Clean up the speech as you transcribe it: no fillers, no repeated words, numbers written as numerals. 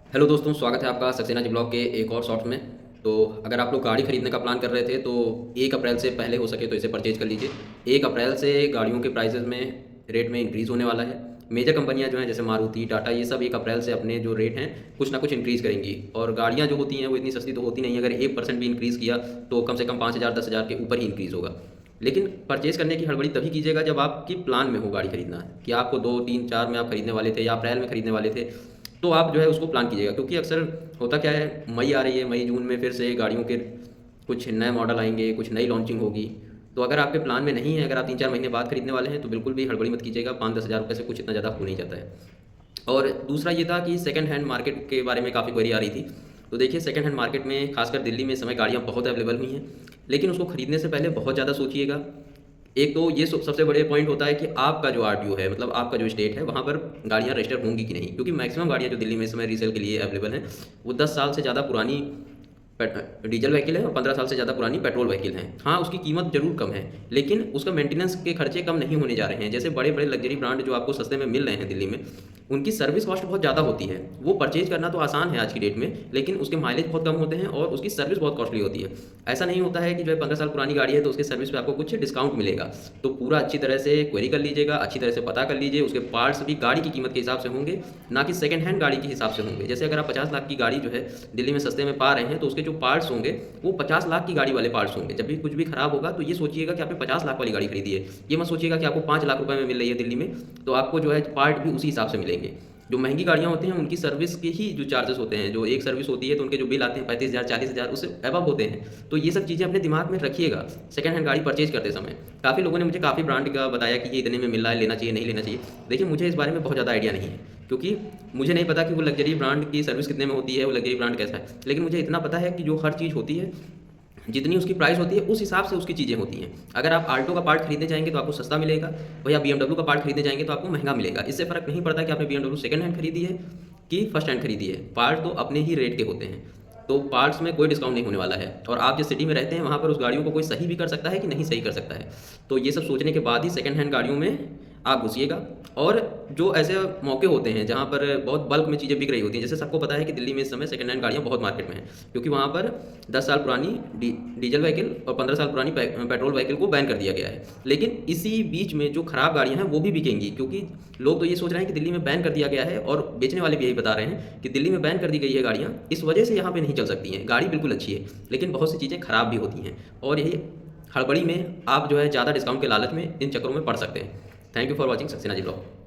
Hello दोस्तों, स्वागत है आपका सक्सेना जी ब्लॉग के एक और शॉर्ट्स में। तो अगर आप लोग गाड़ी खरीदने का प्लान कर रहे थे तो 1 अप्रैल से पहले हो सके तो इसे परचेज कर लीजिए। 1 अप्रैल से गाड़ियों के प्राइसेस में रेट में इंक्रीज़ होने वाला है। मेजर कंपनियां जो हैं जैसे मारुति, टाटा, ये सब 1 अप्रैल से अपने जो रेट हैं कुछ ना कुछ इंक्रीज़ करेंगी। और गाड़ियाँ जो होती हैं वो इतनी सस्ती तो होती नहीं है। अगर 1% भी इंक्रीज़ किया तो कम से कम 5,000 10,000 के ऊपर ही इंक्रीज़ होगा। लेकिन परचेज करने की हड़बड़ी तभी कीजिएगा जब आपकी प्लान में हो गाड़ी खरीदना है, कि आपको 2 3 4 में आप खरीदने वाले थे या अप्रैल में खरीदने वाले थे। तो आप जो है उसको प्लान कीजिएगा, क्योंकि अक्सर होता क्या है, मई आ रही है, मई जून में फिर से गाड़ियों के कुछ नए मॉडल आएंगे, कुछ नई लॉन्चिंग होगी। तो अगर आपके प्लान में नहीं है, अगर आप 3 4 महीने बाद खरीदने वाले हैं तो बिल्कुल भी हड़बड़ी मत कीजिएगा। 5 10 हज़ार रुपये से कुछ इतना ज़्यादा हो नहीं जाता है। और दूसरा ये था कि सेकंड हैंड मार्केट के बारे में काफ़ी क्वेरी आ रही थी। तो देखिए, सेकंड हैंड मार्केट में खासकर दिल्ली में इस समय गाड़ियाँ बहुत अवेलेबल हुई हैं, लेकिन उसको खरीदने से पहले बहुत ज़्यादा सोचिएगा। एक तो ये सबसे बड़े पॉइंट होता है कि आपका जो आरटीओ है, मतलब आपका जो स्टेट है, वहाँ पर गाड़ियाँ रजिस्टर होंगी कि नहीं, क्योंकि मैक्सिमम गाड़ियाँ जो दिल्ली में इस समय रीसेल के लिए अवेलेबल हैं वो 10 साल से ज़्यादा पुरानी डीजल व्हीकल है और 15 साल से ज़्यादा पुरानी पेट्रोल व्हीकल हैं। हाँ, उसकी कीमत जरूर कम है, लेकिन उसका मेंटेनेंस के खर्चे कम नहीं होने जा रहे हैं। जैसे बड़े बड़े लग्जरी ब्रांड जो आपको सस्ते में मिल रहे हैं दिल्ली में, उनकी सर्विस कॉस्ट बहुत ज़्यादा होती है। वो परचेज करना तो आसान है आज की डेट में, लेकिन उसके माइलेज बहुत कम होते हैं और उसकी सर्विस बहुत कॉस्टली होती है। ऐसा नहीं होता है कि जो है 15 साल पुरानी गाड़ी है तो उसके सर्विस पे आपको कुछ डिस्काउंट मिलेगा। तो पूरा अच्छी तरह से क्वेरी कर लीजिएगा, अच्छी तरह से पता कर लीजिए। उसके पार्ट्स भी गाड़ी की कीमत के हिसाब से होंगे, ना कि सेकंड हैंड गाड़ी के हिसाब से होंगे। जैसे अगर आप 50 लाख की गाड़ी जो है दिल्ली में सस्ते में पा रहे हैं, तो उसके जो पार्ट्स होंगे वो 50 लाख की गाड़ी वाले पार्ट्स होंगे। जब भी कुछ भी खराब होगा तो ये सोचिएगा कि आपने 50 लाख वाली गाड़ी खरीदी है। ये मत सोचिएगा कि आपको 5 लाख रुपए में मिल रही है दिल्ली में, तो आपको जो है पार्ट भी उसी हिसाब से मिलेंगे। जो महंगी गाड़ियाँ होती हैं उनकी सर्विस के ही जो चार्जेस होते हैं, जो एक सर्विस होती है तो उनके जो बिल आते हैं 35,000 40,000 उससे अबव होते हैं। तो ये सब चीज़ें अपने दिमाग में रखिएगा सेकंड हैंड गाड़ी परचेज करते समय। काफ़ी लोगों ने मुझे काफ़ी ब्रांड का बताया कि ये इतने में मिल रहा है, लेना चाहिए नहीं लेना चाहिए। देखिए, मुझे इस बारे में बहुत ज़्यादा आइडिया नहीं है, क्योंकि मुझे नहीं पता कि वो लग्जरी ब्रांड की सर्विस कितने में होती है, वो लग्जरी ब्रांड कैसा है। लेकिन मुझे इतना पता है कि जो हर चीज़ होती है, जितनी उसकी प्राइस होती है उस हिसाब से उसकी चीज़ें होती हैं। अगर आप आल्टो का पार्ट खरीदने जाएंगे तो आपको सस्ता मिलेगा, वही आप बीएमडब्ल्यू का पार्ट खरीदने जाएंगे तो आपको महंगा मिलेगा। इससे फ़र्क नहीं पड़ता कि आपने बीएमडब्ल्यू सेकंड हैंड खरीदी है कि फर्स्ट हैंड खरीदी है, पार्ट तो अपने ही रेट के होते हैं। तो पार्ट्स में कोई डिस्काउंट नहीं होने वाला है। और आप जिस सिटी में रहते हैं वहाँ पर उस गाड़ियों को कोई सही भी कर सकता है कि नहीं सही कर सकता है। तो ये सब सोचने के बाद ही सेकंड हैंड गाड़ियों में आप घुसिएगा। और जो ऐसे मौके होते हैं जहाँ पर बहुत बल्क में चीज़ें बिक रही होती हैं, जैसे सबको पता है कि दिल्ली में इस समय सेकंड हैंड गाड़ियाँ बहुत मार्केट में हैं, क्योंकि वहाँ पर 10 साल पुरानी डीजल व्हीकल और 15 साल पुरानी पेट्रोल व्हीकल को बैन कर दिया गया है। लेकिन इसी बीच में जो खराब गाड़ियाँ हैं वो भी बिकेंगी, क्योंकि लोग तो ये सोच रहे हैं कि दिल्ली में बैन कर दिया गया है, और बेचने वाले भी यही बता रहे हैं कि दिल्ली में बैन कर दी गई है गाड़ियाँ, इस वजह से यहाँ पे नहीं चल सकती हैं। गाड़ी बिल्कुल अच्छी है, लेकिन बहुत सी चीज़ें खराब भी होती हैं, और यही हड़बड़ी में आप जो है ज़्यादा डिस्काउंट के लालच में इन चक्करों में पड़ सकते हैं। Thank you for watching Saxena ji blog.